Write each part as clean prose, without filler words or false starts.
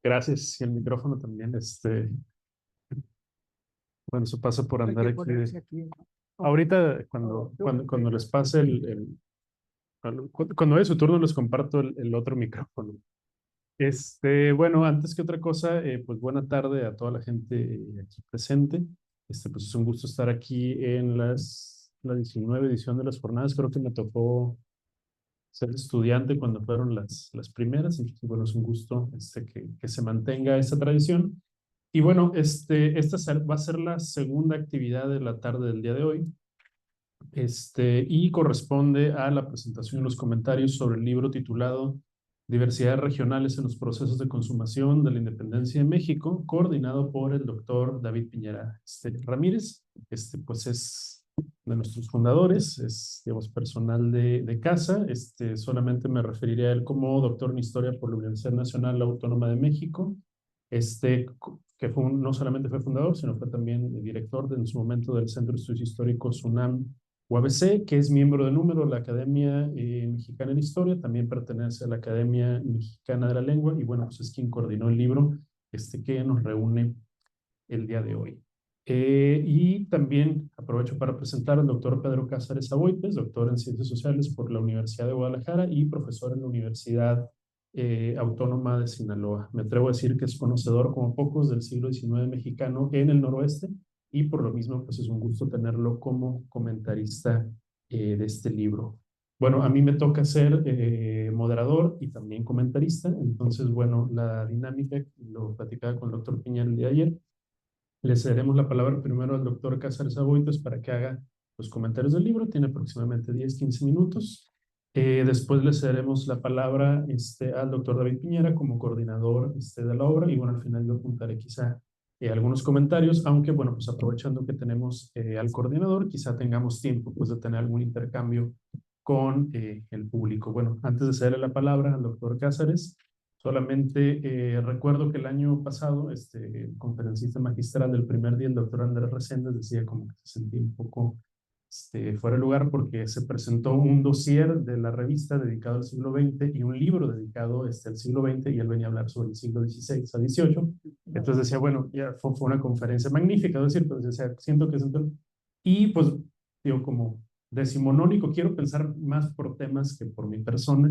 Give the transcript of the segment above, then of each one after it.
Gracias. Y el micrófono también, bueno, eso pasa por andar aquí. Ahorita, cuando les pase cuando es su turno, les comparto el otro micrófono. Bueno, antes que otra cosa, pues buena tarde a toda la gente aquí presente. Pues es un gusto estar aquí en la 19 edición de las jornadas. Creo que me tocó ser estudiante cuando fueron las primeras. Entonces, bueno, es un gusto que se mantenga esta tradición. Y bueno, va a ser la segunda actividad de la tarde del día de hoy. Y corresponde a la presentación y los comentarios sobre el libro titulado Diversidades regionales en los procesos de consumación de la independencia de México, coordinado por el doctor David Piñera Ramírez. Pues es de nuestros fundadores, es, digamos, personal de casa. Solamente me referiré a él como doctor en Historia por la Universidad Nacional Autónoma de México. Que no solamente fue fundador, sino fue también director en su momento del Centro de Estudios Históricos UNAM UABC, que es miembro de número de la Academia Mexicana de Historia, también pertenece a la Academia Mexicana de la Lengua, y bueno, pues es quien coordinó el libro que nos reúne el día de hoy. Y también aprovecho para presentar al doctor Pedro Cázares Aboites, doctor en Ciencias Sociales por la Universidad de Guadalajara y profesor en la Universidad Autónoma de Sinaloa. Me atrevo a decir que es conocedor como pocos del siglo XIX mexicano en el noroeste, y por lo mismo pues es un gusto tenerlo como comentarista de este libro. Bueno, a mí me toca ser moderador y también comentarista. Entonces, bueno, la dinámica, lo platicaba con el doctor Piñera el día de ayer. Le cederemos la palabra primero al doctor Cázares Aboites para que haga los comentarios del libro. Tiene aproximadamente 10-15 minutos. Después le cederemos la palabra al doctor David Piñera como coordinador de la obra. Y bueno, al final yo apuntaré quizá algunos comentarios, aunque bueno, pues aprovechando que tenemos al coordinador, quizá tengamos tiempo pues de tener algún intercambio con el público. Bueno, antes de cederle la palabra al doctor Cázares, solamente recuerdo que el año pasado, el conferencista magistral del primer día, el doctor Andrés Reséndez, decía como que se sentía un poco fuera de lugar porque se presentó un dossier de la revista dedicado al siglo XX y un libro dedicado al siglo XX, y él venía a hablar sobre el siglo XVI a XVIII. Entonces decía, bueno, ya fue una conferencia magnífica, es decir, pues, decía, siento que... Y pues, digo, como decimonónico, quiero pensar más por temas que por mi persona.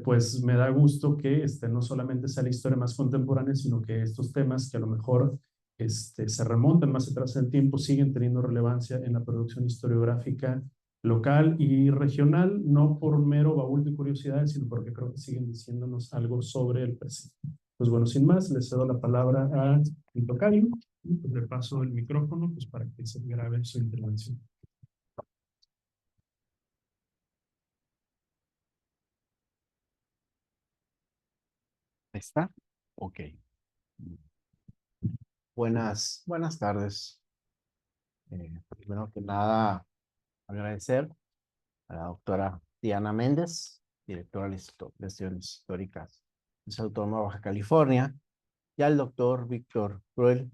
Pues me da gusto que no solamente sea la historia más contemporánea, sino que estos temas que a lo mejor se remontan más atrás en el tiempo siguen teniendo relevancia en la producción historiográfica local y regional, no por mero baúl de curiosidades, sino porque creo que siguen diciéndonos algo sobre el presente. Pues bueno, sin más, le cedo la palabra a mi tocayo y pues le paso el micrófono pues para que se grabe su intervención. ¿Está? Ok. Buenas tardes. Primero que nada, agradecer a la doctora Diana Méndez, directora de Investigaciones Históricas de la Autónoma de Baja California, y al doctor Víctor Cruel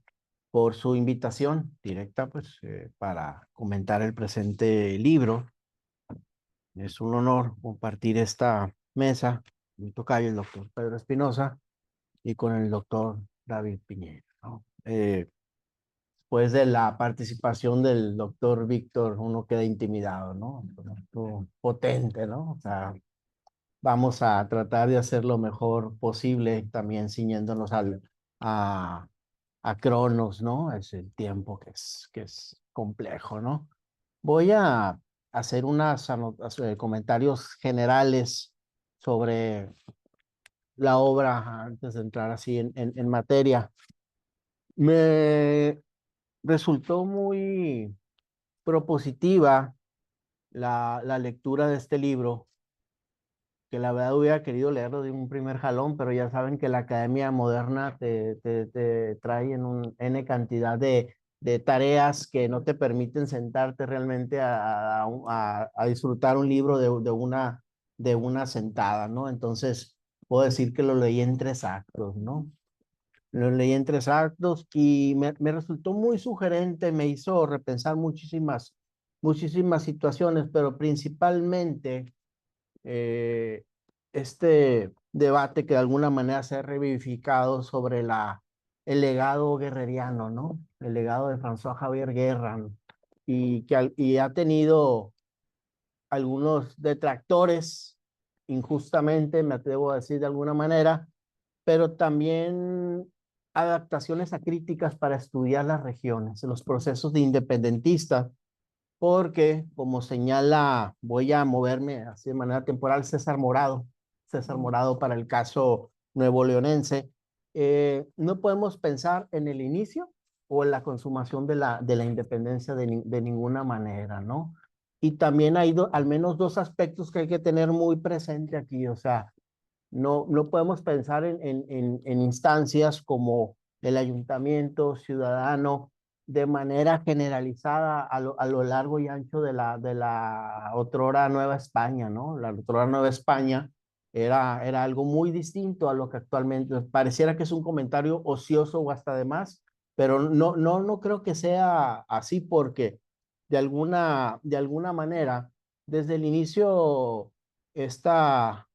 por su invitación directa pues, para comentar el presente libro. Es un honor compartir esta mesa con mi tocayo, el doctor Pedro Espinosa, y con el doctor David Piñera, ¿no? Después de la participación del doctor Víctor, uno queda intimidado, ¿no? Potente, ¿no? O sea, vamos a tratar de hacer lo mejor posible, también ciñéndonos a Cronos, ¿no? Es el tiempo que es complejo, ¿no? Voy a hacer comentarios generales sobre la obra antes de entrar así en materia. Me resultó muy propositiva la lectura de este libro, que la verdad hubiera querido leerlo de un primer jalón, pero ya saben que la academia moderna te trae en un N cantidad de tareas que no te permiten sentarte realmente a disfrutar un libro de una sentada, ¿no? Entonces, puedo decir que lo leí en 3 actos, ¿no? Lo leí en 3 actos y me resultó muy sugerente, me hizo repensar muchísimas situaciones, pero principalmente este debate que de alguna manera se ha revivificado sobre el legado guerreriano, ¿no? El legado de François Javier Guerra, ¿no? Y ha tenido algunos detractores, injustamente, me atrevo a decir de alguna manera, pero también adaptaciones a críticas para estudiar las regiones, los procesos de independentistas, porque, como señala, voy a moverme así de manera temporal, César Morado para el caso nuevo leonense, no podemos pensar en el inicio o en la consumación de la independencia de ninguna manera, ¿no? Y también hay al menos dos aspectos que hay que tener muy presente aquí, o sea, no podemos pensar en instancias como el ayuntamiento ciudadano de manera generalizada a lo largo y ancho de la otrora Nueva España, ¿no? La otrora Nueva España era algo muy distinto a lo que actualmente pareciera que es un comentario ocioso o hasta de más, pero no creo que sea así porque de alguna manera, desde el inicio, esta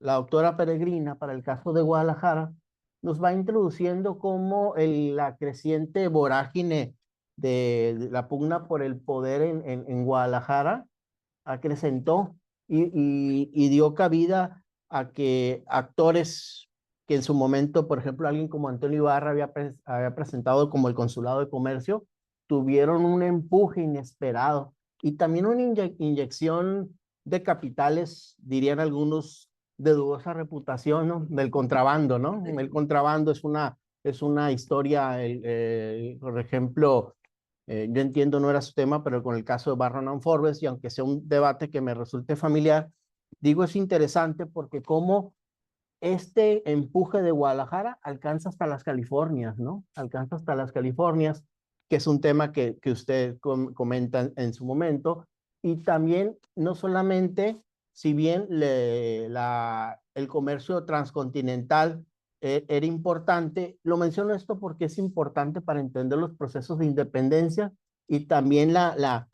la doctora Peregrina, para el caso de Guadalajara, nos va introduciendo cómo la creciente vorágine de la pugna por el poder en Guadalajara acrecentó y dio cabida a que actores que en su momento, por ejemplo, alguien como Antonio Ibarra había presentado como el Consulado de Comercio, tuvieron un empuje inesperado y también una inyección de capitales, dirían algunos, de dudosa reputación, ¿no? Del contrabando, ¿no? El contrabando es una historia, por ejemplo, yo entiendo no era su tema, pero con el caso de Barron and Forbes, y aunque sea un debate que me resulte familiar, digo es interesante porque como este empuje de Guadalajara alcanza hasta las Californias, ¿no? Alcanza hasta las Californias, que es un tema que usted comenta en su momento, y también no solamente, si bien el comercio transcontinental era importante, lo menciono esto porque es importante para entender los procesos de independencia y también la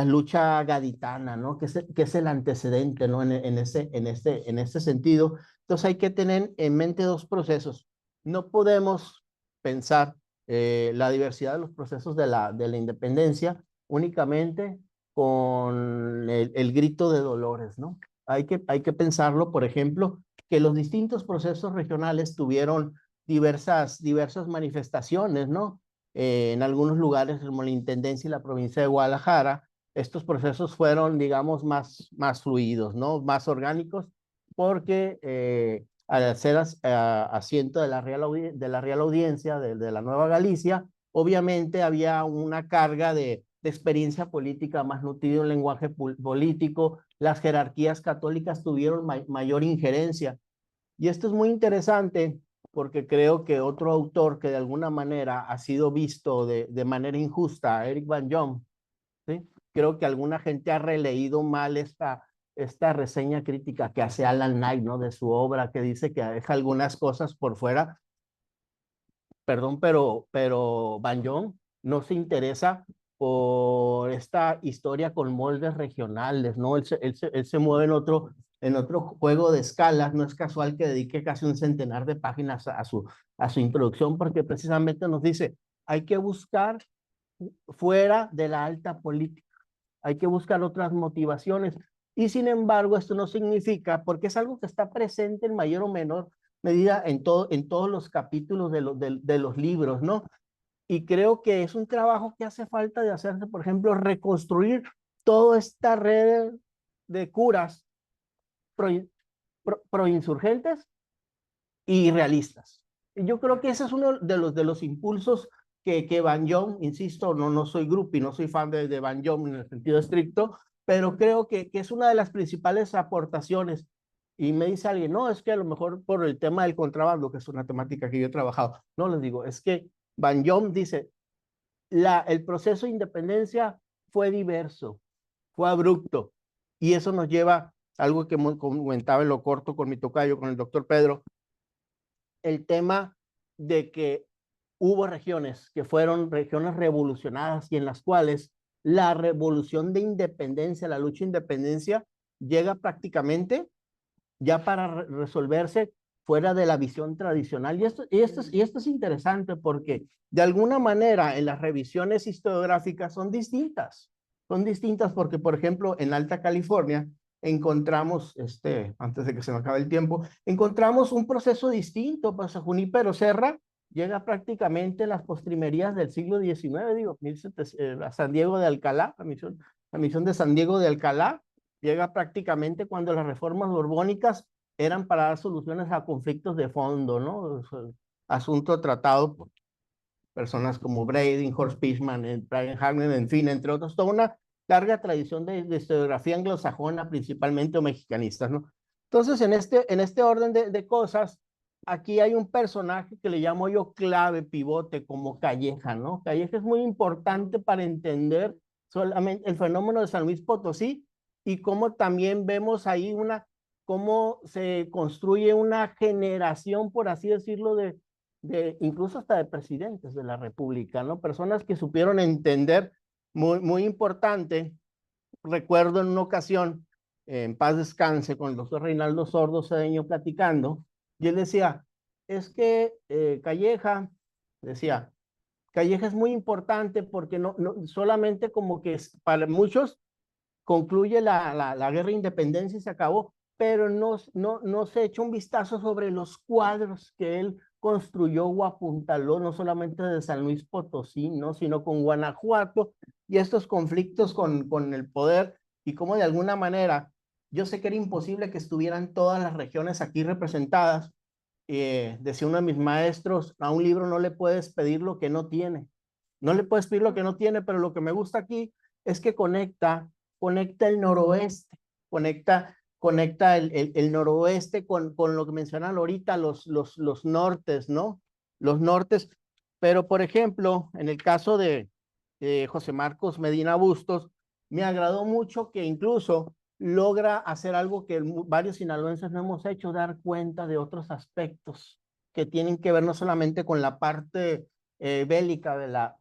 lucha gaditana, ¿no? Que es el antecedente, ¿no? En ese sentido. Entonces hay que tener en mente dos procesos. No podemos pensar la diversidad de los procesos de la independencia únicamente con el grito de dolores, ¿no? Hay que pensarlo, por ejemplo, que los distintos procesos regionales tuvieron diversas manifestaciones, ¿no? En algunos lugares, como la Intendencia y la provincia de Guadalajara, estos procesos fueron, digamos, más fluidos, ¿no? Más orgánicos, porque al ser asiento de de la Real Audiencia de la Nueva Galicia, obviamente había una carga de experiencia política más nutrida en lenguaje político, las jerarquías católicas tuvieron mayor injerencia. Y esto es muy interesante porque creo que otro autor que de alguna manera ha sido visto de manera injusta, Eric Van Jong, ¿sí? Creo que alguna gente ha releído mal esta reseña crítica que hace Alan Knight, ¿no? De su obra, que dice que deja algunas cosas por fuera. Perdón, pero Van Jong no se interesa por esta historia con moldes regionales, ¿no? Él se mueve en otro juego de escalas. No es casual que dedique casi un centenar de páginas a su introducción, porque precisamente nos dice, hay que buscar fuera de la alta política, hay que buscar otras motivaciones. Y sin embargo, esto no significa, porque es algo que está presente en mayor o menor medida en todos los capítulos de los libros, ¿no? Y creo que es un trabajo que hace falta de hacerse, por ejemplo, reconstruir toda esta red de curas proinsurgentes y realistas. Y yo creo que ese es uno de los impulsos que Van Jong, insisto, no soy groupie, no soy fan de Van Jong en el sentido estricto, pero creo que es una de las principales aportaciones. Y me dice alguien, no, es que a lo mejor por el tema del contrabando, que es una temática que yo he trabajado, no les digo, es que Van Jong dice, el proceso de independencia fue diverso, fue abrupto, y eso nos lleva a algo que comentaba en lo corto con mi tocayo, con el doctor Pedro, el tema de que hubo regiones que fueron regiones revolucionadas y en las cuales la revolución de independencia, la lucha de independencia, llega prácticamente ya para resolverse fuera de la visión tradicional. Y esto es interesante porque de alguna manera en las revisiones historiográficas son distintas. Son distintas porque, por ejemplo, en Alta California encontramos, antes de que se me acabe el tiempo, encontramos un proceso distinto. Pues Junípero Serra llega prácticamente en las postrimerías del siglo XIX, digo, a San Diego de Alcalá, la misión de San Diego de Alcalá, llega prácticamente cuando las reformas borbónicas eran para dar soluciones a conflictos de fondo, ¿no? O sea, asunto tratado por personas como Brading, Horst Fishman, Brian Hagman, en fin, entre otros, toda una larga tradición de historiografía anglosajona, principalmente o mexicanistas, ¿no? Entonces, en este orden de cosas, aquí hay un personaje que le llamo yo clave, pivote, como Calleja, ¿no? Calleja es muy importante para entender solamente el fenómeno de San Luis Potosí y cómo también vemos ahí cómo se construye una generación, por así decirlo, incluso hasta de presidentes de la República, ¿no? Personas que supieron entender, muy importante. Recuerdo en una ocasión, en paz descanse, con el doctor Reinaldo Sordo Cedeño platicando, y él decía, es que Calleja, decía, Calleja es muy importante porque no solamente como que para muchos concluye la guerra de independencia y se acabó, pero no se echa un vistazo sobre los cuadros que él construyó o apuntaló, no solamente de San Luis Potosí, ¿no? Sino con Guanajuato y estos conflictos con el poder y cómo de alguna manera, yo sé que era imposible que estuvieran todas las regiones aquí representadas. Decía uno de mis maestros, a un libro no le puedes pedir lo que no tiene. No le puedes pedir lo que no tiene, pero lo que me gusta aquí es que conecta el noroeste, conecta el noroeste con lo que mencionan ahorita, los nortes, ¿no? Los nortes. Pero, por ejemplo, en el caso de José Marcos Medina Bustos, me agradó mucho que incluso logra hacer algo que varios sinaloenses no hemos hecho, dar cuenta de otros aspectos que tienen que ver no solamente con la parte bélica de la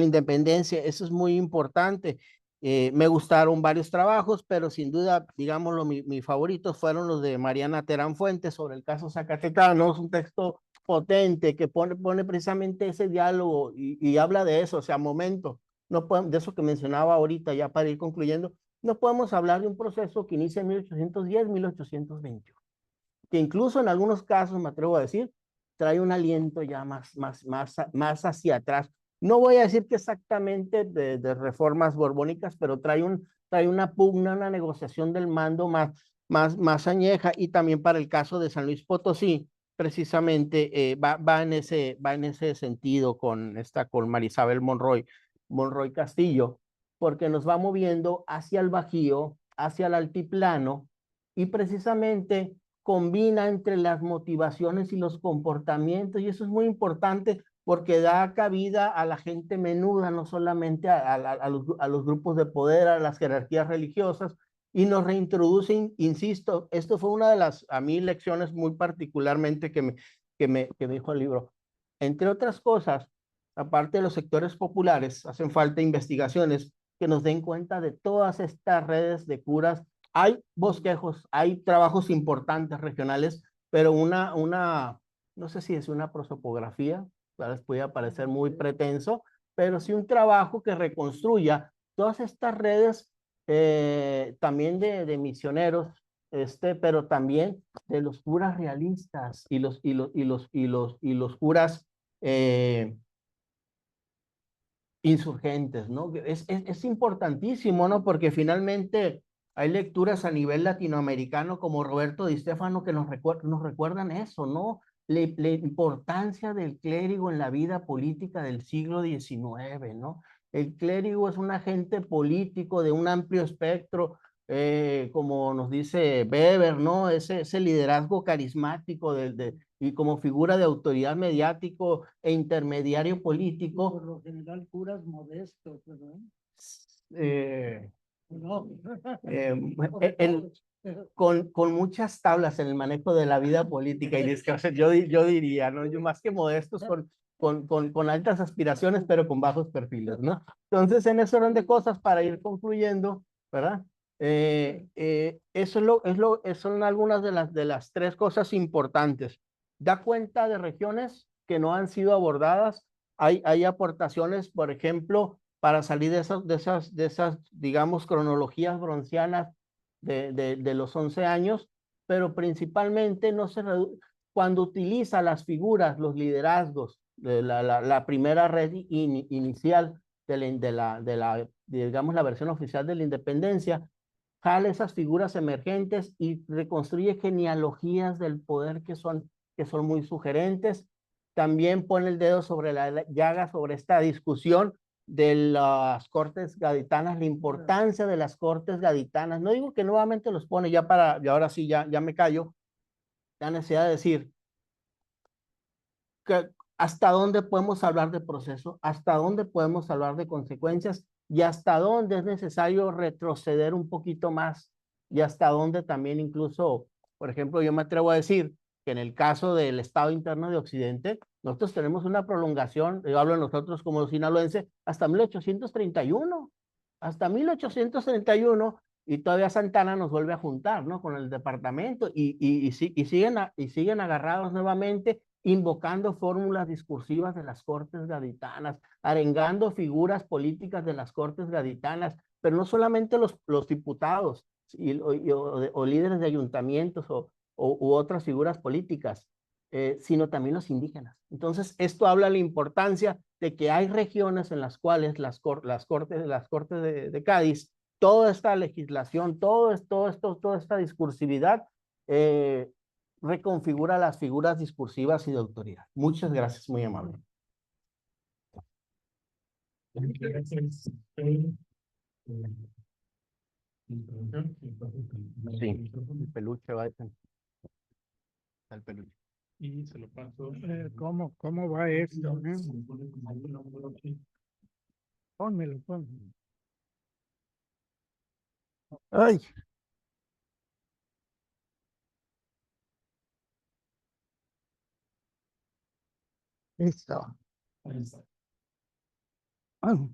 independencia. Eso es muy importante. Me gustaron varios trabajos, pero sin duda, digámoslo, mis favoritos fueron los de Mariana Terán Fuentes sobre el caso Zacatecano. Es un texto potente que pone precisamente ese diálogo y habla de eso, o sea, momento, no podemos, de eso que mencionaba ahorita, ya para ir concluyendo, no podemos hablar de un proceso que inicia en 1810, 1821, que incluso en algunos casos, me atrevo a decir, trae un aliento ya más hacia atrás. No voy a decir que exactamente de reformas borbónicas, pero trae una pugna, una negociación del mando más añeja, y también para el caso de San Luis Potosí, precisamente va en ese sentido con Marisabel Monroy Castillo, porque nos va moviendo hacia el Bajío, hacia el altiplano, y precisamente combina entre las motivaciones y los comportamientos, y eso es muy importante porque da cabida a la gente menuda, no solamente a los grupos de poder, a las jerarquías religiosas, y nos reintroduce, insisto, esto fue una de a mí lecciones muy particularmente que me dijo el libro. Entre otras cosas, aparte de los sectores populares, hacen falta investigaciones que nos den cuenta de todas estas redes de curas. Hay bosquejos, hay trabajos importantes regionales, pero no sé si es una prosopografía, les puede parecer muy pretenso, pero sí un trabajo que reconstruya todas estas redes, también de misioneros, pero también de los curas realistas y los curas insurgentes, ¿no? Es importantísimo, ¿no? Porque finalmente hay lecturas a nivel latinoamericano como Roberto Di Stefano que nos recuerdan eso, ¿no? La importancia del clérigo en la vida política del siglo XIX, ¿no? El clérigo es un agente político de un amplio espectro, como nos dice Weber, ¿no? Ese liderazgo carismático y como figura de autoridad mediático e intermediario político. Por lo general, curas modestos, ¿verdad? No. No. Con muchas tablas en el manejo de la vida política y discurso, yo diría, ¿no? Yo más que modestos, con altas aspiraciones, pero con bajos perfiles, ¿no? Entonces, en ese orden de cosas, para ir concluyendo, ¿verdad? Son algunas de las tres cosas importantes. Da cuenta de regiones que no han sido abordadas. Hay aportaciones, por ejemplo, para salir de esas, digamos, cronologías broncianas de los 11 años, pero principalmente no se cuando utiliza las figuras, los liderazgos, de la primera red inicial digamos, la versión oficial de la independencia, jala esas figuras emergentes y reconstruye genealogías del poder que son muy sugerentes. También pone el dedo sobre la llaga, sobre esta discusión de las cortes gaditanas, la importancia de las cortes gaditanas. No digo que nuevamente los pone y ahora sí, ya me callo, la necesidad de decir que hasta dónde podemos hablar de proceso, hasta dónde podemos hablar de consecuencias y hasta dónde es necesario retroceder un poquito más y hasta dónde también incluso, por ejemplo, yo me atrevo a decir que en el caso del Estado interno de Occidente, nosotros tenemos una prolongación, yo hablo de nosotros como sinaloense, hasta 1831, hasta 1831, y todavía Santana nos vuelve a juntar, ¿no? Con el departamento siguen agarrados nuevamente invocando fórmulas discursivas de las cortes gaditanas, arengando figuras políticas de las cortes gaditanas, pero no solamente los diputados o líderes de ayuntamientos u otras figuras políticas, sino también los indígenas. Entonces, esto habla de la importancia de que hay regiones en las cuales las cortes de Cádiz, toda esta legislación, toda esta discursividad, reconfigura las figuras discursivas y de autoridad. Muchas gracias, muy amable. Sí, el peluche va a el peluche. Y se lo paso. ¿Cómo va esto? Pónmelo, pónmelo. Ay, listo. Ahí está. Ah,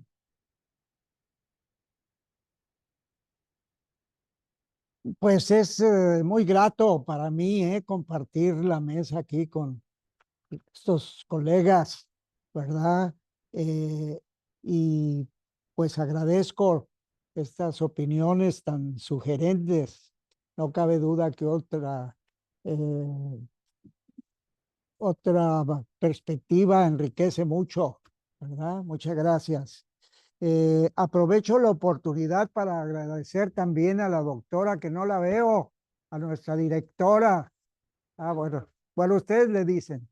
pues es muy grato para mí compartir la mesa aquí con estos colegas, ¿verdad? Y pues agradezco estas opiniones tan sugerentes. No cabe duda que otra perspectiva enriquece mucho, ¿verdad? Muchas gracias. Aprovecho la oportunidad para agradecer también a la doctora, que no la veo, a nuestra directora. Bueno, ustedes le dicen.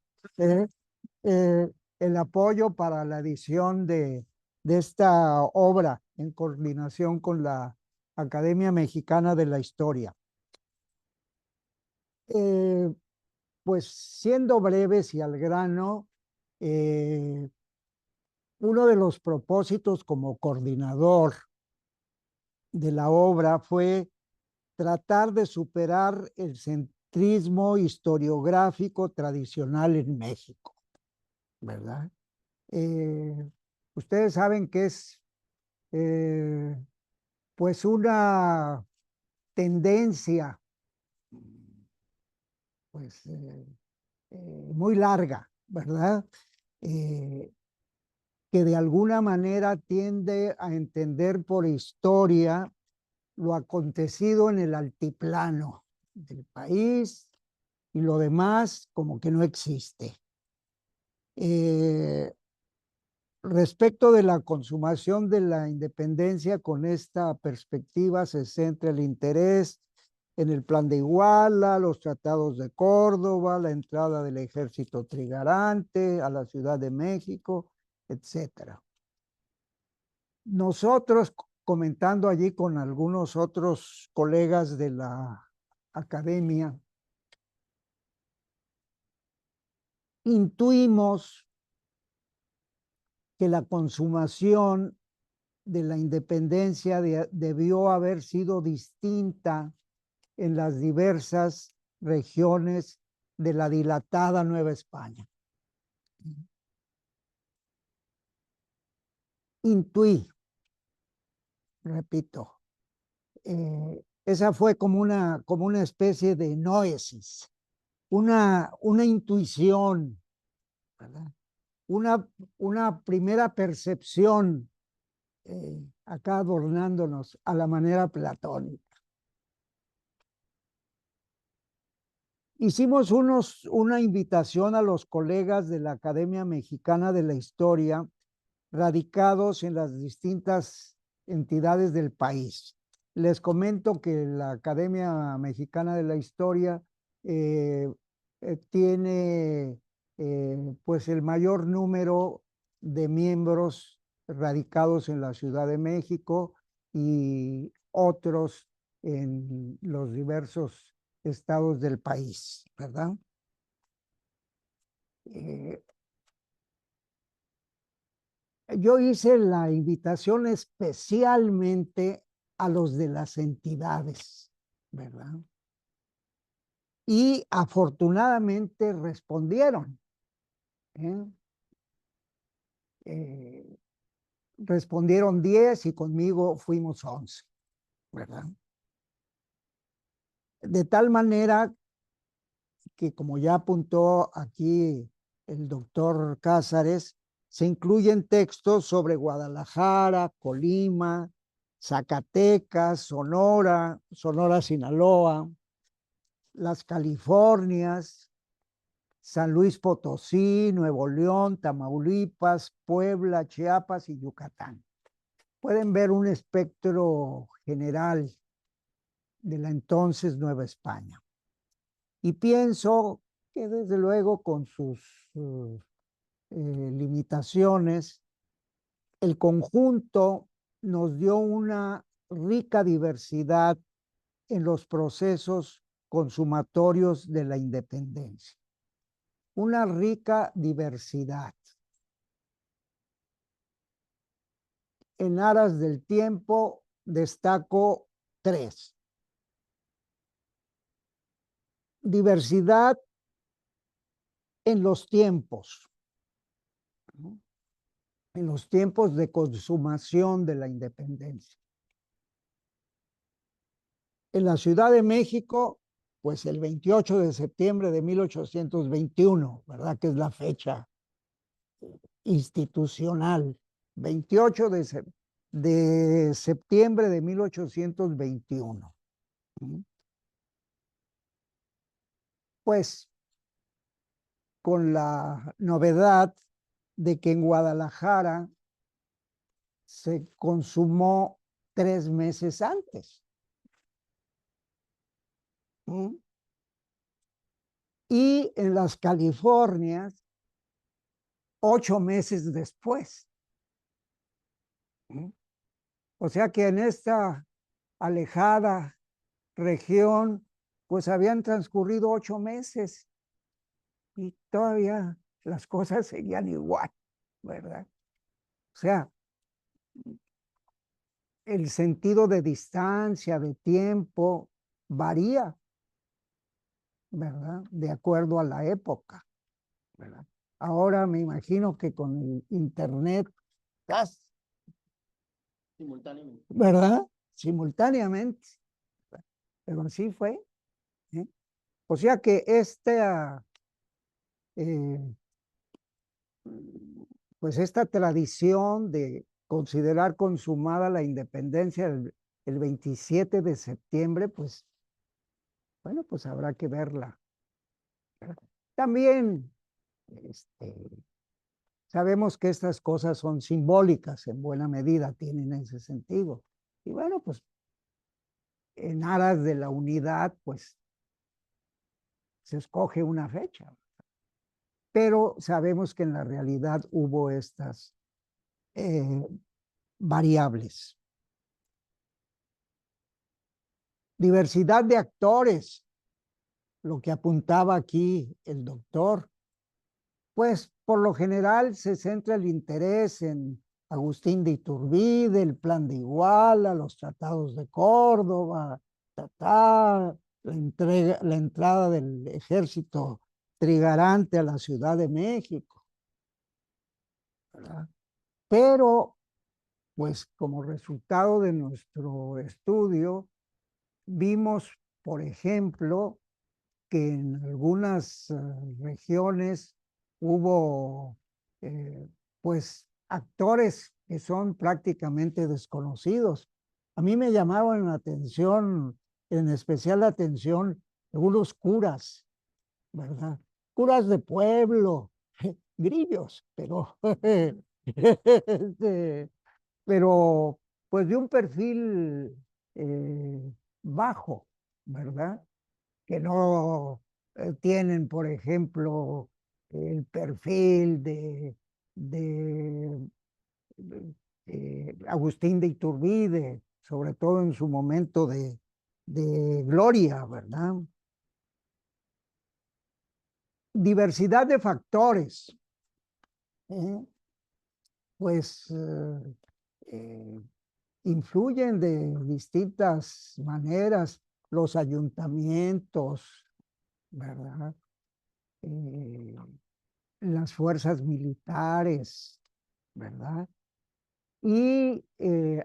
Eh, el apoyo para la edición de esta obra en coordinación con la Academia Mexicana de la Historia. Eh, pues siendo breves y al grano, uno de los propósitos como coordinador de la obra fue tratar de superar el centrismo historiográfico tradicional en México, ¿verdad? Ustedes saben que es pues una tendencia pues muy larga, ¿verdad? Eh, que de alguna manera tiende a entender por historia lo acontecido en el altiplano del país y lo demás como que no existe. Respecto de la consumación de la independencia, con esta perspectiva se centra el interés en el Plan de Iguala, los tratados de Córdoba, la entrada del ejército trigarante a la Ciudad de México, etc. Nosotros, comentando allí con algunos otros colegas de la academia, intuimos que la consumación de la independencia debió haber sido distinta en las diversas regiones de la dilatada Nueva España. Intuí, repito, esa fue como una especie de noesis, una intuición, ¿verdad? Una primera percepción, acá adornándonos a la manera platónica. Hicimos una invitación a los colegas de la Academia Mexicana de la Historia, radicados en las distintas entidades del país. Les comento que la Academia Mexicana de la Historia tiene pues el mayor número de miembros radicados en la Ciudad de México y otros en los diversos estados del país, ¿verdad? Yo hice la invitación especialmente a los de las entidades, ¿verdad? Y afortunadamente respondieron. ¿eh? Respondieron 10 y conmigo fuimos 11, ¿verdad? De tal manera que, como ya apuntó aquí el doctor Cázares, se incluyen textos sobre Guadalajara, Colima, Zacatecas, Sonora, Sinaloa, las Californias, San Luis Potosí, Nuevo León, Tamaulipas, Puebla, Chiapas y Yucatán. Pueden ver un espectro general de la entonces Nueva España. Y pienso que desde luego con sus limitaciones, el conjunto nos dio una rica diversidad en los procesos consumatorios de la independencia. Una rica diversidad. En aras del tiempo destaco 3. Diversidad en los tiempos, ¿no? En los tiempos de consumación de la independencia. En la Ciudad de México, pues el 28 de septiembre de 1821, ¿verdad? Que es la fecha institucional. 28 de septiembre de 1821. Pues con la novedad de que en Guadalajara se consumó 3 meses antes. Y en las Californias, 8 meses después. O sea que en esta alejada región, pues habían transcurrido 8 meses y todavía las cosas seguían igual, ¿verdad? O sea, el sentido de distancia, de tiempo, varía, ¿verdad? De acuerdo a la época, ¿verdad? Ahora me imagino que con el internet, Simultáneamente. ¿verdad? Simultáneamente. Pero así fue. ¿eh? O sea que pues esta tradición de considerar consumada la independencia el 27 de septiembre, pues, bueno, pues habrá que verla. También sabemos que estas cosas son simbólicas, en buena medida tienen ese sentido. Y bueno, pues en aras de la unidad, pues se escoge una fecha. Pero sabemos que en la realidad hubo estas variables. Diversidad de actores, lo que apuntaba aquí el doctor. Pues por lo general se centra el interés en Agustín de Iturbide, el Plan de Iguala, los tratados de Córdoba, la entrada del ejército trigarante a la Ciudad de México, ¿verdad? Pero, pues como resultado de nuestro estudio, vimos, por ejemplo, que en algunas regiones hubo pues actores que son prácticamente desconocidos. A mí me llamaban la atención, en especial la atención, algunos curas, ¿verdad? Curas de pueblo, grillos, pero, pero pues de un perfil bajo, ¿verdad? Que no tienen, por ejemplo, el perfil de Agustín de Iturbide, sobre todo en su momento de gloria, ¿verdad? Diversidad de factores, ¿eh? Pues eh, influyen de distintas maneras los ayuntamientos, ¿verdad? Eh, las fuerzas militares, ¿verdad? Y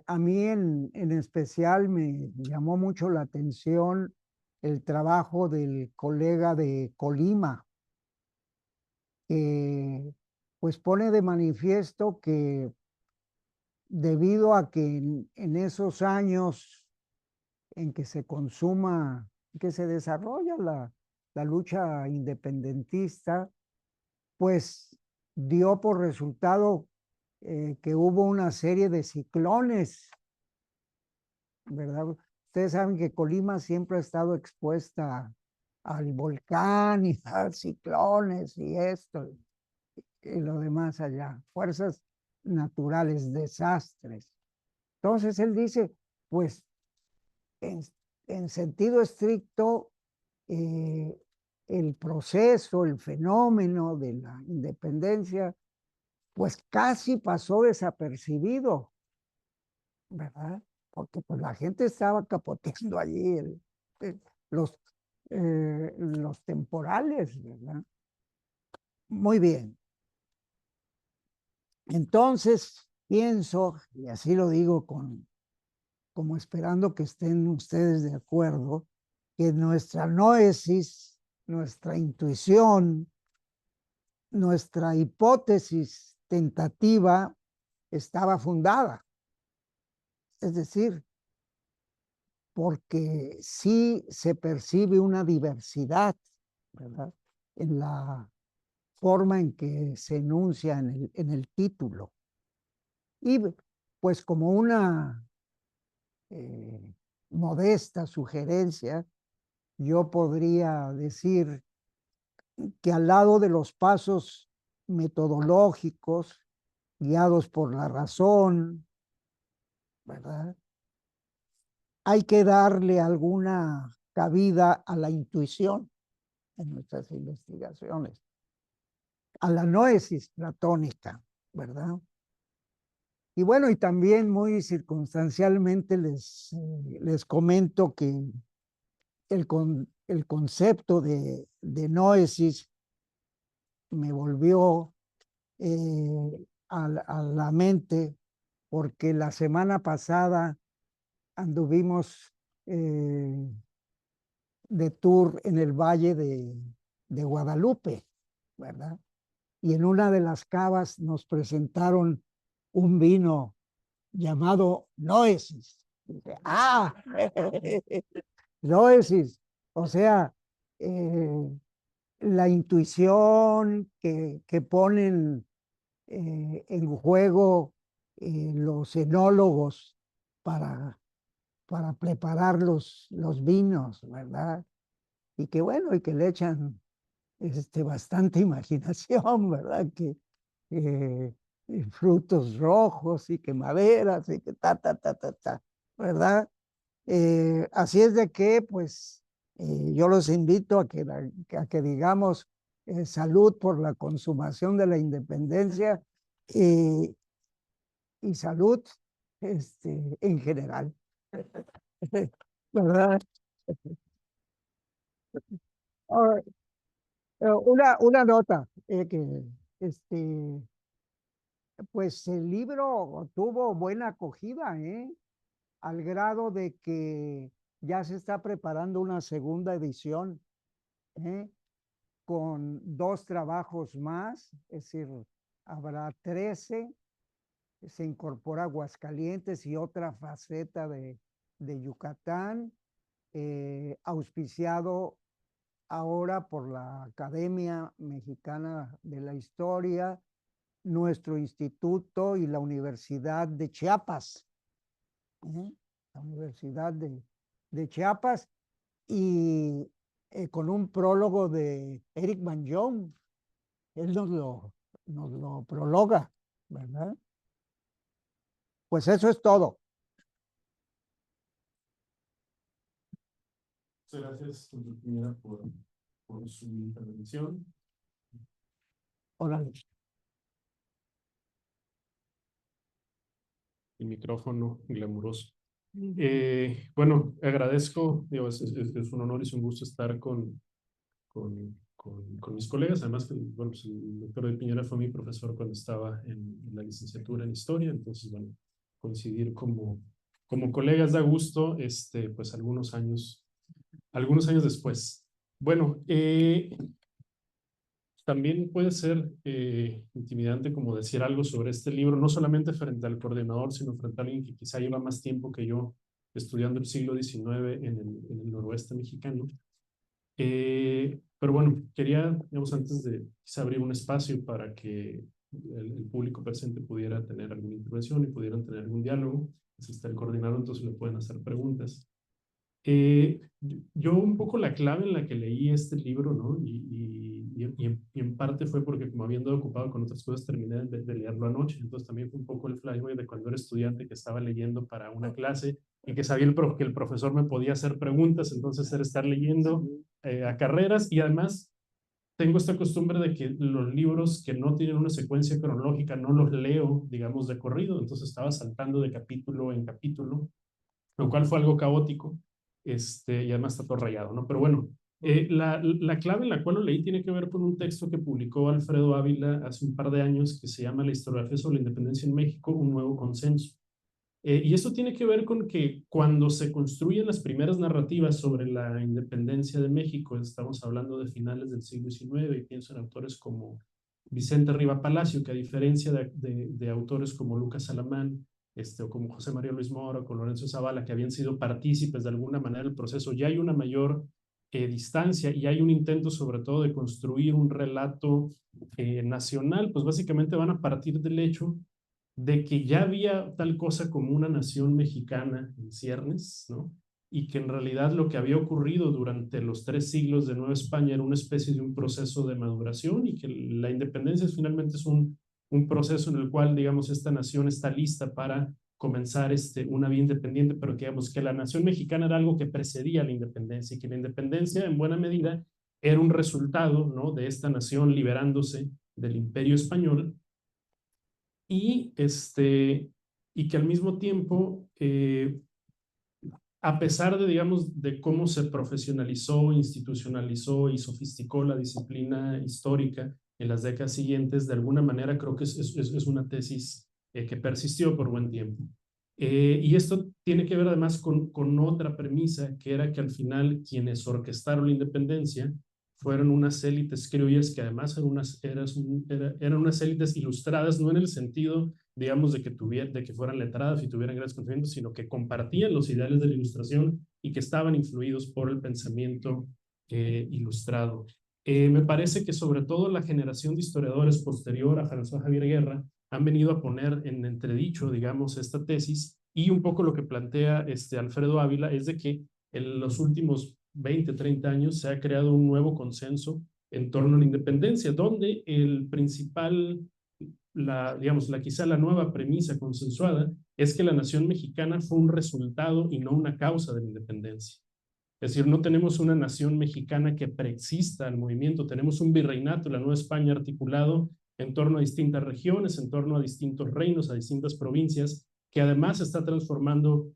a mí en especial me llamó mucho la atención el trabajo del colega de Colima, que pues pone de manifiesto que debido a que en esos años en que se consuma, que se desarrolla la lucha independentista, pues dio por resultado que hubo una serie de ciclones, ¿verdad? Ustedes saben que Colima siempre ha estado expuesta al volcán y a ciclones y esto y lo demás allá, fuerzas naturales, desastres. Entonces él dice, pues en, en sentido estricto, eh, el proceso, el fenómeno de la independencia, pues casi pasó desapercibido, ¿verdad? Porque pues la gente estaba capoteando allí el- los, los temporales, ¿verdad? Muy bien. Entonces, pienso, y así lo digo como esperando que estén ustedes de acuerdo, que nuestra noesis, nuestra intuición, nuestra hipótesis tentativa estaba fundada. Es decir, porque sí se percibe una diversidad, ¿verdad? En la forma en que se enuncia en el título. Y pues como una eh, modesta sugerencia, yo podría decir que al lado de los pasos metodológicos guiados por la razón, ¿verdad? Hay que darle alguna cabida a la intuición en nuestras investigaciones, a la noesis platónica, ¿verdad? Y bueno, y también muy circunstancialmente les comento que el concepto de noesis me volvió a la mente porque la semana pasada anduvimos de tour en el Valle de Guadalupe, ¿verdad? Y en una de las cavas nos presentaron un vino llamado Noesis. Dije, ah, Noesis, o sea, eh, la intuición que ponen en juego los enólogos para, para preparar los vinos, ¿verdad? Y que bueno, y que le echan bastante imaginación, ¿verdad? Que eh, frutos rojos y que maderas y que ta, ¿verdad? Así es de que, pues, yo los invito a que digamos salud por la consumación de la independencia y, y salud en general, ¿verdad? Ah, una nota, que este, pues el libro tuvo buena acogida, ¿eh? Al grado de que ya se está preparando una segunda edición, ¿eh? Con 2 trabajos más, es decir, habrá 13, se incorpora Aguascalientes y otra faceta de Yucatán, auspiciado ahora por la Academia Mexicana de la Historia, nuestro instituto y la Universidad de Chiapas, la Universidad de Chiapas, y con un prólogo de Eric Manjón. Él nos lo prologa, ¿verdad? Pues eso es todo. Muchas gracias, doctora, por su intervención. Órale. El micrófono glamuroso. Bueno, agradezco, digo, es un honor y es un gusto estar con mis colegas. Además, que, bueno, pues el doctor de Piñera fue mi profesor cuando estaba en la licenciatura en Historia, entonces, bueno, coincidir como colegas da gusto, pues algunos años después. Bueno, también puede ser intimidante como decir algo sobre este libro, no solamente frente al coordinador, sino frente a alguien que quizá lleva más tiempo que yo estudiando el siglo XIX en el noroeste mexicano. Pero bueno, quería, digamos, antes de quizá abrir un espacio para que el público presente pudiera tener alguna intervención y pudieran tener algún diálogo. Si está el coordinador, entonces le pueden hacer preguntas. Yo un poco la clave en la que leí este libro, ¿no? Y en parte fue porque como habiendo ocupado con otras cosas, terminé de leerlo anoche. Entonces también fue un poco el flashback de cuando era estudiante que estaba leyendo para una clase y que sabía que el profesor me podía hacer preguntas, entonces era estar leyendo a carreras y además tengo esta costumbre de que los libros que no tienen una secuencia cronológica no los leo, digamos, de corrido, entonces estaba saltando de capítulo en capítulo, lo cual fue algo caótico, y además está todo rayado, ¿no? Pero bueno, la clave en la cual lo leí tiene que ver con un texto que publicó Alfredo Ávila hace un par de años que se llama La historiografía sobre la independencia en México, un nuevo consenso. Y esto tiene que ver con que cuando se construyen las primeras narrativas sobre la independencia de México, estamos hablando de finales del siglo XIX, y pienso en autores como Vicente Riva Palacio, que a diferencia de autores como Lucas Alamán, o como José María Luis Mora, o con Lorenzo Zavala, que habían sido partícipes de alguna manera del proceso, ya hay una mayor distancia y hay un intento sobre todo de construir un relato nacional, pues básicamente van a partir del hecho de que ya había tal cosa como una nación mexicana en ciernes, ¿no? Y que en realidad lo que había ocurrido durante los 3 siglos de Nueva España era una especie de un proceso de maduración y que la independencia finalmente es un proceso en el cual, digamos, esta nación está lista para comenzar una vida independiente, pero que, digamos, que la nación mexicana era algo que precedía a la independencia y que la independencia en buena medida era un resultado, ¿no? De esta nación liberándose del imperio español y, y que al mismo tiempo, a pesar de, digamos, de cómo se profesionalizó, institucionalizó y sofisticó la disciplina histórica en las décadas siguientes, de alguna manera creo que es una tesis que persistió por buen tiempo. Y esto tiene que ver además con otra premisa, que era que al final quienes orquestaron la independencia fueron unas élites criollas que además eran unas élites ilustradas, no en el sentido, digamos, de que fueran letradas y tuvieran grandes conocimientos, sino que compartían los ideales de la ilustración y que estaban influidos por el pensamiento ilustrado. Me parece que sobre todo la generación de historiadores posterior a François Javier Guerra han venido a poner en entredicho, digamos, esta tesis, y un poco lo que plantea Alfredo Ávila es de que en los últimos 20, 30 años se ha creado un nuevo consenso en torno a la independencia, donde el principal, digamos, quizá la nueva premisa consensuada es que la nación mexicana fue un resultado y no una causa de la independencia. Es decir, no tenemos una nación mexicana que preexista al movimiento, tenemos un virreinato, la Nueva España, articulado en torno a distintas regiones, en torno a distintos reinos, a distintas provincias, que además se está transformando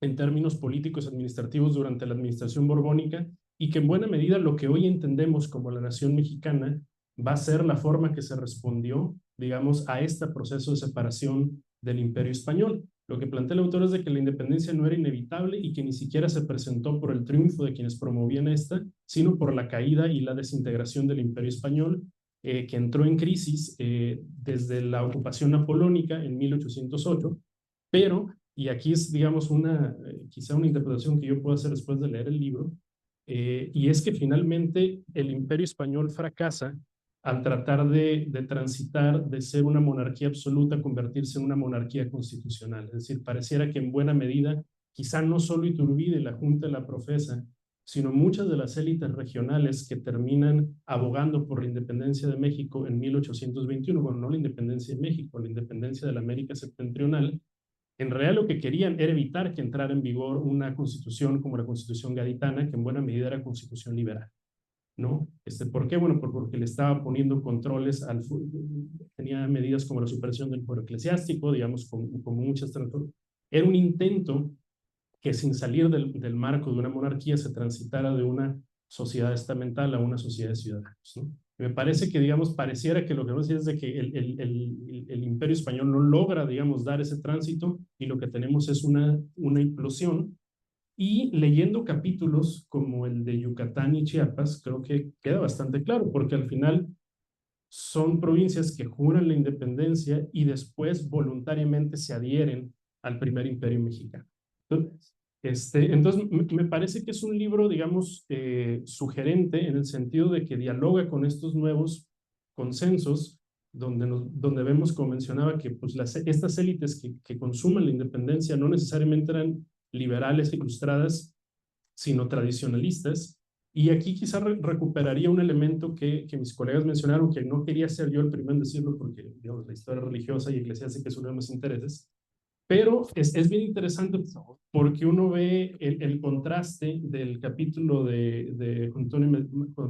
en términos políticos administrativos durante la administración borbónica y que en buena medida lo que hoy entendemos como la nación mexicana va a ser la forma que se respondió, digamos, a este proceso de separación del imperio español. Lo que plantea el autor es de que la independencia no era inevitable y que ni siquiera se presentó por el triunfo de quienes promovían esta, sino por la caída y la desintegración del Imperio Español, que entró en crisis desde la ocupación napoleónica en 1808, pero, y aquí es, digamos, quizá una interpretación que yo puedo hacer después de leer el libro, y es que finalmente el Imperio Español fracasa al tratar de transitar de ser una monarquía absoluta a convertirse en una monarquía constitucional. Es decir, pareciera que en buena medida, quizá no solo Iturbide, la Junta la profesa, sino muchas de las élites regionales que terminan abogando por la independencia de México en 1821, bueno, no la independencia de México, la independencia de la América septentrional, en realidad lo que querían era evitar que entrara en vigor una constitución como la Constitución Gaditana, que en buena medida era constitución liberal, ¿no? ¿Por qué? Bueno, porque le estaba poniendo controles, tenía medidas como la supresión del foro eclesiástico, digamos, como muchas transformaciones. Era un intento que sin salir del marco de una monarquía se transitara de una sociedad estamental a una sociedad de ciudadanos, ¿no? Me parece que, digamos, pareciera que lo que vamos a decir es de que el Imperio Español no logra, digamos, dar ese tránsito y lo que tenemos es una implosión. Y leyendo capítulos como el de Yucatán y Chiapas, creo que queda bastante claro, porque al final son provincias que juran la independencia y después voluntariamente se adhieren al primer imperio mexicano. Entonces me parece que es un libro, digamos, sugerente en el sentido de que dialoga con estos nuevos consensos, donde vemos, como mencionaba, que pues, estas élites que consuman la independencia no necesariamente eran liberales e ilustradas, sino tradicionalistas. Y aquí quizá recuperaría un elemento que mis colegas mencionaron, que no quería ser yo el primero en decirlo, porque digamos, la historia religiosa y eclesiástica es uno de mis intereses, pero es bien interesante porque uno ve el contraste del capítulo de Antonio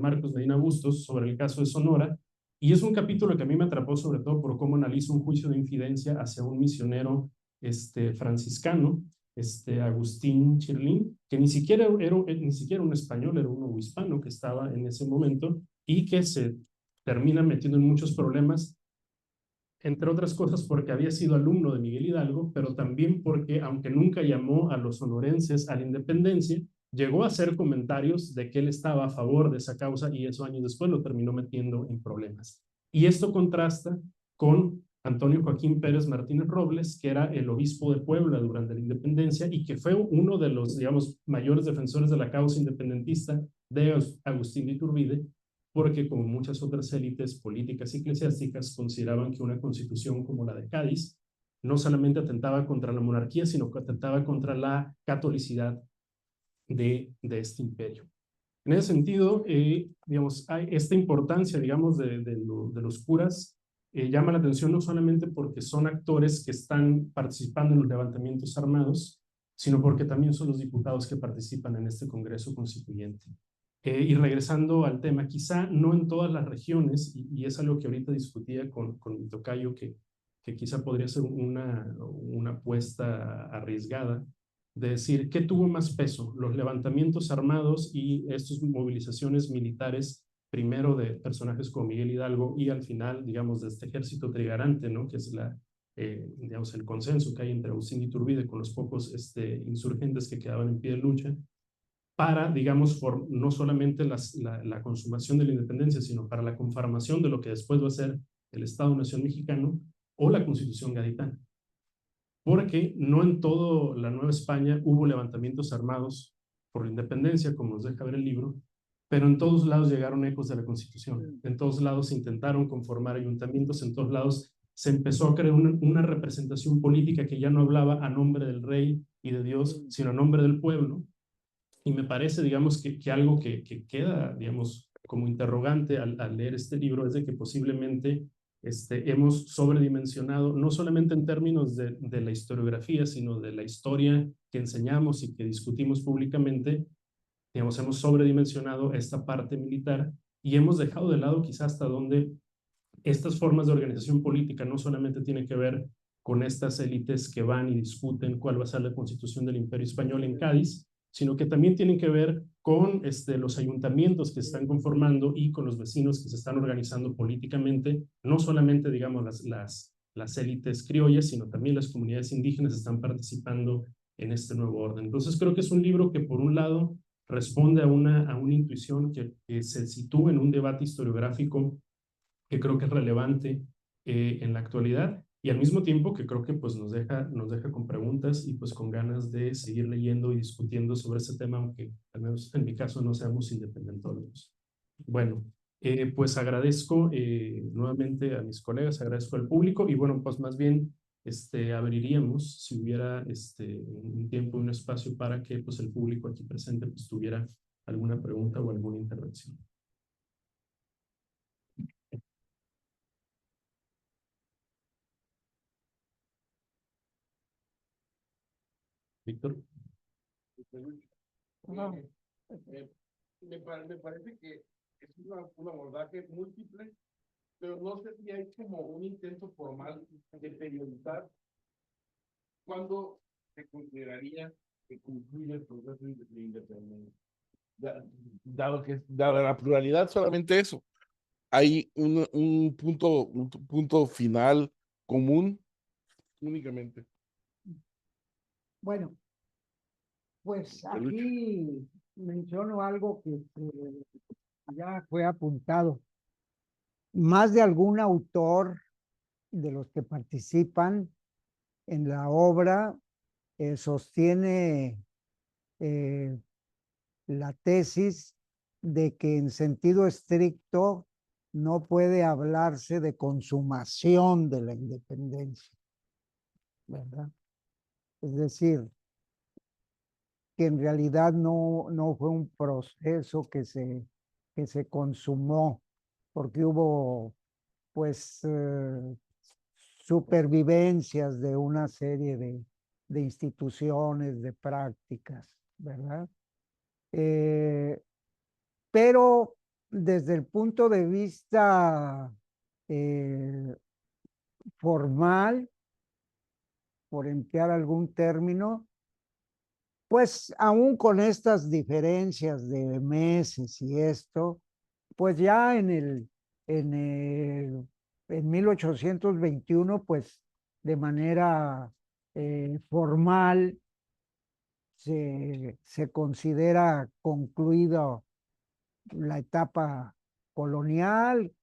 Marcos Medina Bustos sobre el caso de Sonora, y es un capítulo que a mí me atrapó sobre todo por cómo analiza un juicio de infidencia hacia un misionero franciscano, Agustín Chirlín, que ni siquiera era un español, era un hispano que estaba en ese momento y que se termina metiendo en muchos problemas, entre otras cosas porque había sido alumno de Miguel Hidalgo, pero también porque, aunque nunca llamó a los sonorenses a la independencia, llegó a hacer comentarios de que él estaba a favor de esa causa y eso años después lo terminó metiendo en problemas. Y esto contrasta con Antonio Joaquín Pérez Martínez Robles, que era el obispo de Puebla durante la independencia y que fue uno de los, digamos, mayores defensores de la causa independentista de Agustín de Iturbide, porque como muchas otras élites políticas y eclesiásticas consideraban que una constitución como la de Cádiz no solamente atentaba contra la monarquía, sino que atentaba contra la catolicidad de este imperio. En ese sentido, digamos, hay esta importancia, digamos, de los curas llama la atención no solamente porque son actores que están participando en los levantamientos armados, sino porque también son los diputados que participan en este Congreso Constituyente. Y regresando al tema, quizá no en todas las regiones, y es algo que ahorita discutía con mi tocayo, que quizá podría ser una apuesta arriesgada, de decir, ¿qué tuvo más peso? Los levantamientos armados y estas movilizaciones militares, primero de personajes como Miguel Hidalgo y al final, digamos, de este ejército trigarante, ¿no? Que es digamos, el consenso que hay entre Agustín de Iturbide con los pocos insurgentes que quedaban en pie de lucha, para, digamos, no solamente la consumación de la independencia, sino para la conformación de lo que después va a ser el Estado-Nación mexicano o la Constitución gaditana. Porque no en toda la Nueva España hubo levantamientos armados por la independencia, como nos deja ver el libro, pero en todos lados llegaron ecos de la Constitución. En todos lados se intentaron conformar ayuntamientos, en todos lados se empezó a crear una representación política que ya no hablaba a nombre del rey y de Dios, sino a nombre del pueblo. Y me parece, digamos, que algo que queda, digamos, como interrogante al leer este libro es de que posiblemente hemos sobredimensionado, no solamente en términos de la historiografía, sino de la historia que enseñamos y que discutimos públicamente, digamos, hemos sobredimensionado esta parte militar y hemos dejado de lado quizás hasta donde estas formas de organización política no solamente tienen que ver con estas élites que van y discuten cuál va a ser la constitución del Imperio Español en Cádiz, sino que también tienen que ver con los ayuntamientos que se están conformando y con los vecinos que se están organizando políticamente, no solamente, digamos, las las élites criollas, sino también las comunidades indígenas están participando en este nuevo orden. Entonces creo que es un libro que por un lado responde a una intuición que se sitúa en un debate historiográfico que creo que es relevante en la actualidad y al mismo tiempo que creo que pues nos deja con preguntas y pues con ganas de seguir leyendo y discutiendo sobre este tema, aunque al menos en mi caso no seamos independentólogos. Bueno, pues agradezco nuevamente a mis colegas, agradezco al público y bueno, pues más bien abriríamos si hubiera un tiempo, un espacio para que pues el público aquí presente pues tuviera alguna pregunta o alguna intervención. Víctor. Me parece que es un abordaje múltiple, pero no sé si hay como un intento formal de periodizar cuándo se consideraría que concluye el proceso de independencia. Dado la pluralidad, solamente eso. Hay un punto final común únicamente. Bueno, pues Peluche. aquí menciono algo que ya fue apuntado. Más de algún autor de los que participan en la obra sostiene la tesis de que en sentido estricto no puede hablarse de consumación de la independencia, ¿verdad? Es decir, que en realidad no fue un proceso que se consumó, porque hubo pues supervivencias de una serie de instituciones, de prácticas, ¿verdad? Pero desde el punto de vista eh, formal, por emplear algún término, pues aún con estas diferencias de meses y esto, pues ya en 1821, pues de manera formal se considera concluido la etapa colonial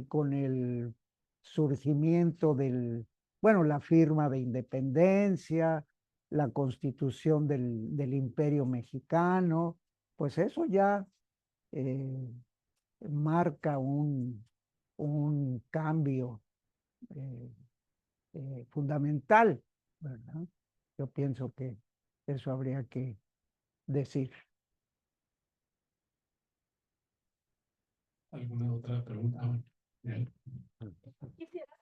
con el surgimiento bueno, la firma de independencia, la constitución del Imperio Mexicano, pues eso ya eh, marca un cambio eh, fundamental, ¿verdad? Yo pienso que eso habría que decir. ¿Alguna otra pregunta? Bien. Quisiera,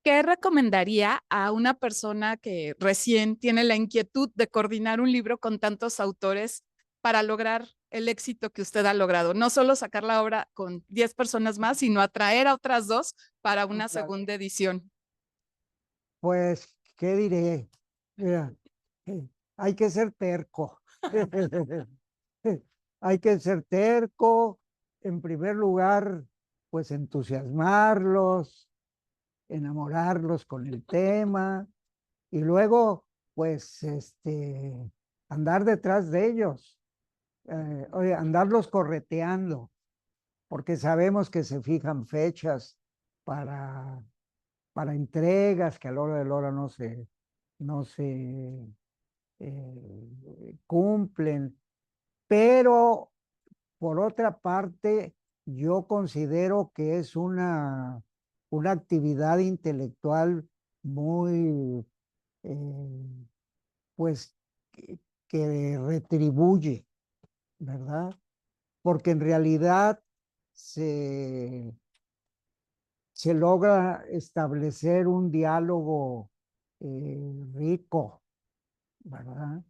¿qué recomendaría a una persona que recién tiene la inquietud de coordinar un libro con tantos autores para lograr el éxito que usted ha logrado? No solo sacar la obra con 10 personas más, sino atraer a otras 2 para una segunda edición. Pues, ¿qué diré? Mira, hay que ser terco. Hay que ser terco. En primer lugar, pues entusiasmarlos, enamorarlos con el tema y luego, pues, andar detrás de ellos, oye, andarlos correteando, porque sabemos que se fijan fechas para, para entregas que a la hora de la hora no se cumplen. Pero por otra parte, yo considero que es una actividad intelectual muy, pues, que retribuye, ¿verdad? Porque en realidad se, se logra establecer un diálogo rico, ¿verdad?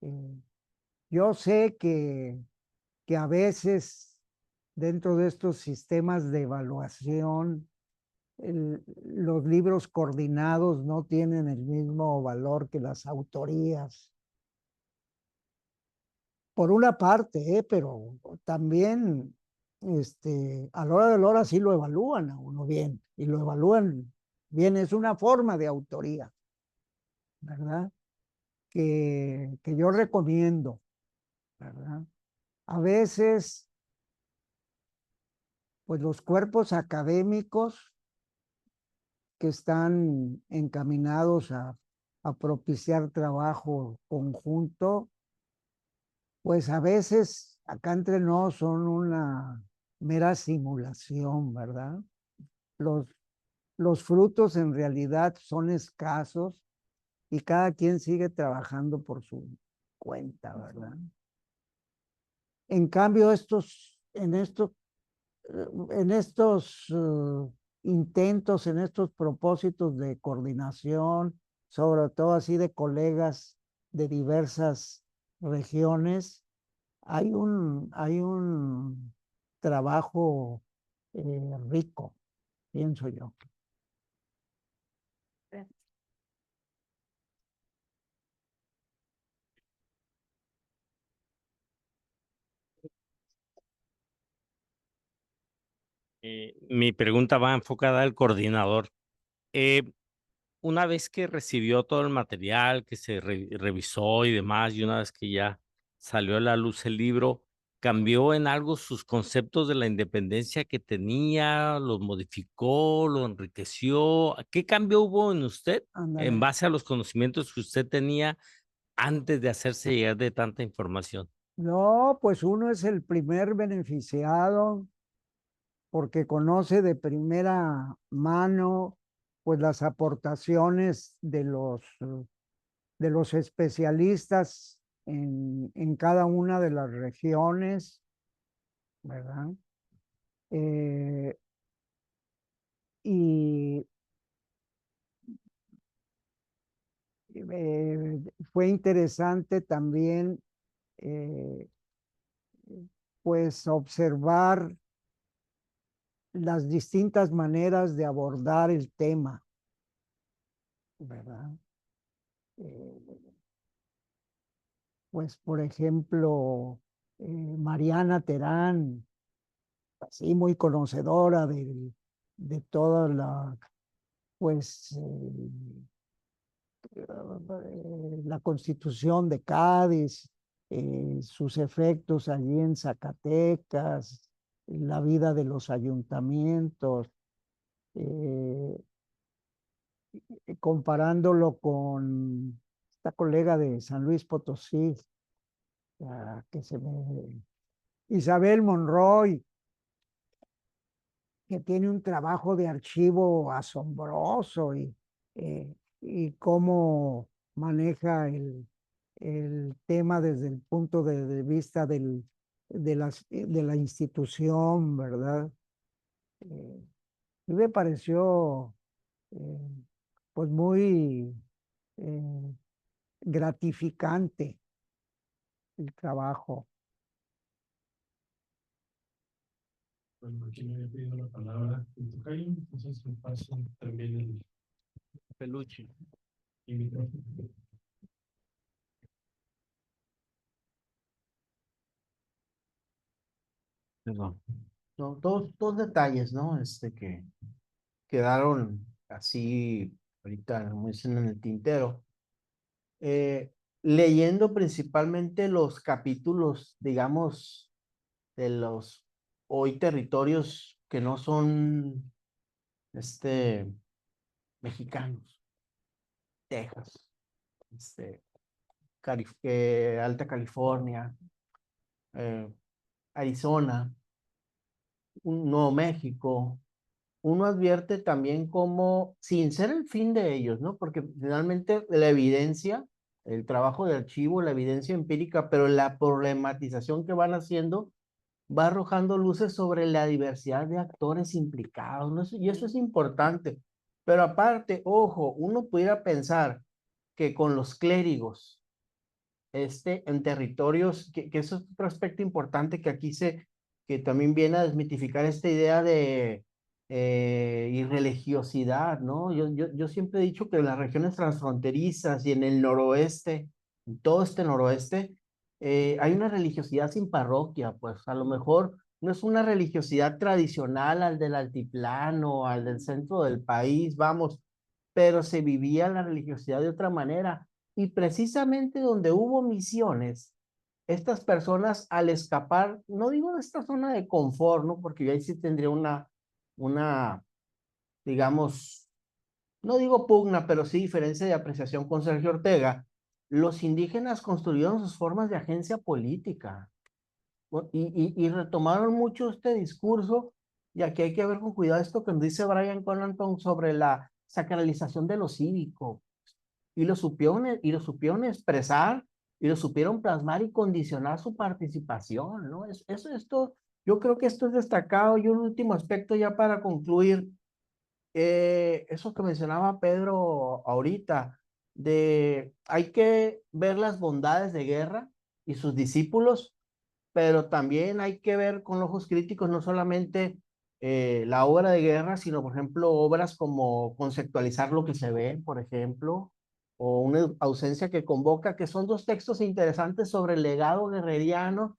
Eh, yo sé que a veces dentro de estos sistemas de evaluación, los libros coordinados no tienen el mismo valor que las autorías. Por una parte, pero también a la hora de la hora sí lo evalúan a uno bien, y lo evalúan bien, es una forma de autoría, ¿verdad? Que yo recomiendo, ¿verdad? A veces, pues los cuerpos académicos que están encaminados a propiciar trabajo conjunto, pues a veces acá entre nos son una mera simulación, ¿verdad? Los, los frutos en realidad son escasos y cada quien sigue trabajando por su cuenta, ¿verdad? En cambio, en estos intentos, en estos propósitos de coordinación, sobre todo así de colegas de diversas regiones, hay un trabajo rico, pienso yo. Mi pregunta va enfocada al coordinador. Eh, una vez que recibió todo el material, que se revisó y demás, y una vez que ya salió a la luz el libro, ¿cambió en algo sus conceptos de la independencia que tenía? ¿Los modificó? ¿Lo enriqueció? ¿Qué cambio hubo en usted en Ándale. base a los conocimientos que usted tenía antes de hacerse llegar de tanta información? No, pues uno es el primer beneficiado porque conoce de primera mano pues las aportaciones de los especialistas en cada una de las regiones, ¿verdad? Eh, y fue interesante también eh, pues observar las distintas maneras de abordar el tema, ¿verdad? Eh, pues por ejemplo, Mariana Terán, así muy conocedora de toda la, pues, la Constitución de Cádiz, sus efectos allí en Zacatecas, la vida de los ayuntamientos, eh, comparándolo con esta colega de San Luis Potosí, que se me... Isabel Monroy, que tiene un trabajo de archivo asombroso y cómo maneja el tema desde el punto de vista de la institución, ¿verdad? Eh, y me pareció eh, pues muy eh, gratificante el trabajo. Bueno, aquí me había pedido la palabra el tocayo, entonces me paso también el Peluche. micrófono. Perdón. No, dos detalles, ¿no? Que quedaron así, ahorita, como dicen en el tintero. Eh, Leyendo principalmente los capítulos, digamos, de los hoy territorios que no son, mexicanos, Texas, Alta California, eh, Arizona, Nuevo México, uno advierte también como, sin ser el fin de ellos, ¿no? Porque finalmente la evidencia, el trabajo de archivo, la evidencia empírica, pero la problematización que van haciendo va arrojando luces sobre la diversidad de actores implicados, ¿no? Y eso es importante. Pero aparte, ojo, uno pudiera pensar que con los clérigos, en territorios, que eso es otro aspecto importante que aquí que también viene a desmitificar esta idea de irreligiosidad, ¿no? Yo siempre he dicho que en las regiones transfronterizas y en el noroeste, en todo este noroeste, hay una religiosidad sin parroquia, pues a lo mejor no es una religiosidad tradicional al del altiplano, al del centro del país, vamos, pero se vivía la religiosidad de otra manera. Y precisamente donde hubo misiones, estas personas al escapar, no digo de esta zona de confort, ¿no? Porque yo ahí sí tendría una, digamos, no digo pugna, pero sí diferencia de apreciación con Sergio Ortega. Los indígenas construyeron sus formas de agencia política y retomaron mucho este discurso, y aquí hay que ver con cuidado esto que nos dice Brian Conanton sobre la sacralización de lo cívico, y lo supieron expresar, y lo supieron plasmar y condicionar su participación, ¿no? Esto, yo creo que esto es destacado. Y un último aspecto ya para concluir, eso que mencionaba Pedro ahorita, de hay que ver las bondades de Guerra y sus discípulos, pero también hay que ver con ojos críticos no solamente la obra de Guerra, sino, por ejemplo, obras como Conceptualizar lo que se ve, por ejemplo, o Una ausencia que convoca, que son dos textos interesantes sobre el legado guerreriano,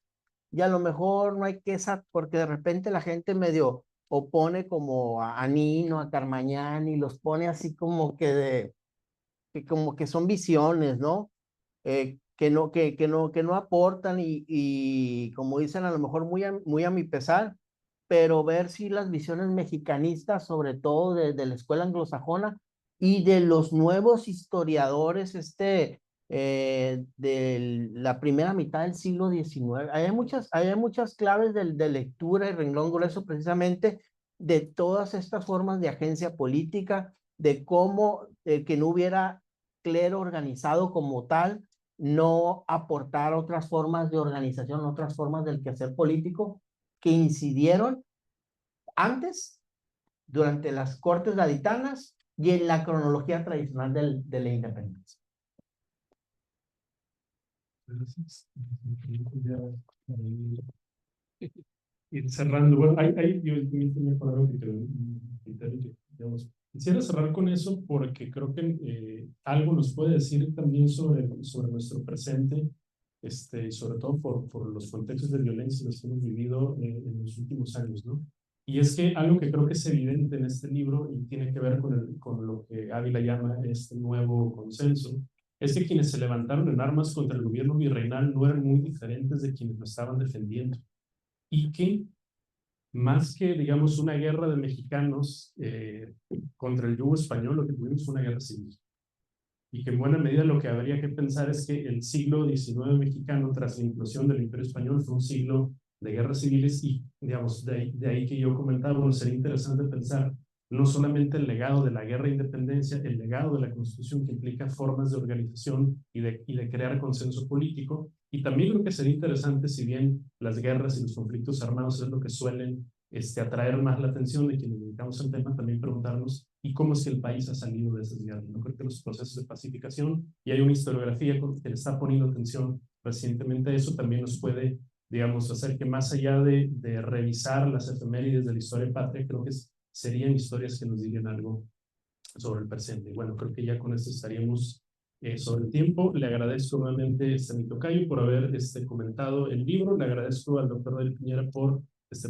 y a lo mejor no hay que porque de repente la gente medio opone como a Nino, a Carmañán, y los pone así como que como que son visiones, ¿no? Que no aportan, y como dicen, a lo mejor muy a mi pesar, pero ver si las visiones mexicanistas, sobre todo de la escuela anglosajona y de los nuevos historiadores, de la primera mitad del siglo XIX, hay muchas claves de lectura y renglón grueso precisamente de todas estas formas de agencia política, de cómo que no hubiera clero organizado como tal, no aportar otras formas de organización, otras formas del quehacer político que incidieron antes, durante las cortes gaditanas y en la cronología tradicional de la independencia. Gracias. Ya, ir cerrando. Bueno, yo también tenía por algo que digamos, quisiera cerrar con eso porque creo que algo nos puede decir también sobre nuestro presente, sobre todo por los contextos de violencia en los que hemos vivido en los últimos años, ¿no? Y es que algo que creo que es evidente en este libro y tiene que ver con lo que Ávila llama este nuevo consenso, es que quienes se levantaron en armas contra el gobierno virreinal no eran muy diferentes de quienes lo estaban defendiendo. Y que más que, digamos, una guerra de mexicanos contra el yugo español, lo que tuvimos fue una guerra civil. Y que en buena medida lo que habría que pensar es que el siglo XIX mexicano, tras la implosión del Imperio Español, fue un siglo de guerras civiles, y, digamos, de ahí que yo comentaba, bueno, sería interesante pensar no solamente el legado de la guerra de independencia, el legado de la Constitución, que implica formas de organización y de crear consenso político, y también creo que sería interesante, si bien las guerras y los conflictos armados es lo que suelen atraer más la atención de quienes dedicamos al tema, también preguntarnos ¿y cómo es que el país ha salido de esas guerras? No creo que los procesos de pacificación, y hay una historiografía que le está poniendo atención recientemente a eso, también nos puede, digamos, hacer que más allá de revisar las efemérides de la historia patria, creo que serían historias que nos dirían algo sobre el presente. Y bueno, creo que ya con esto estaríamos sobre el tiempo. Le agradezco nuevamente a mi tocayo por haber comentado el libro. Le agradezco al doctor David Piñera por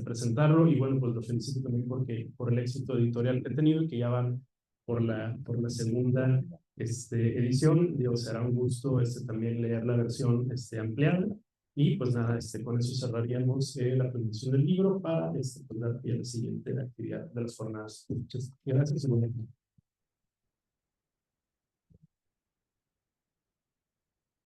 presentarlo, y bueno, pues lo felicito también por el éxito editorial que ha tenido, y que ya van por la segunda edición. Digo, será un gusto también leer la versión ampliada. Y pues nada, con eso cerraríamos la presentación del libro para pues, dar pie a la siguiente actividad de las jornadas. Muchas gracias.